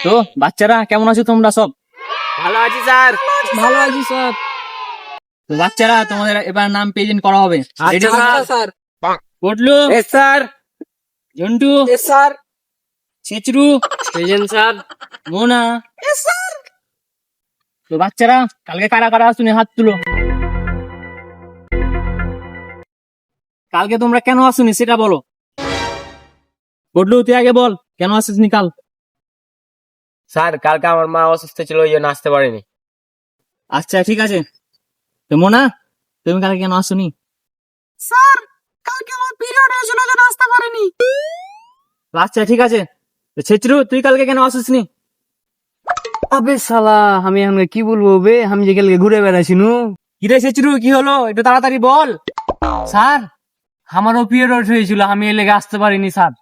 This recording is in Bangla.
তো বাচ্চারা কেমন আছো তোমরা সব? ভালো আছি স্যার। ভালো আছি স্যার। তো বাচ্চারা তোমাদের এবার নাম প্রেজেন্ট করা হবে। আচ্ছা sir. Patlu, yes sir. Jhantu, sir. Chechru, present sir. Mona. তো বাচ্চারা কালকে কারা কারা আসুনি হাত তুলো। কালকে তোমরা কেন আসুনি সেটা বলো। পটলু তুই আগে বল, কেন আসিসনি কাল? স্যার কালকে আমার মা অসুস্থ ছিল, ওই জন্য আসতে পারিনি। আচ্ছা ঠিক আছে। তো মোনা, তুমি কালকে কেন আসুনি? স্যার কালকে আমার পিরিয়ড হয়েছিল জন্য আসতে পারিনি। আচ্ছা ঠিক আছে। তো ছেচরু তুই কালকে কেন আসিসনি? আবে শালা, আমি আমাকে কি বলবো বে, আমি যে কালকে ঘুরে বেড়াইছি নু। কিরে ছেচরু কি হলো একটু তাড়াতাড়ি বল। স্যার আমারও পিরিয়ড হয়েছিল, আমি এর লেগে আসতে পারিনি স্যার।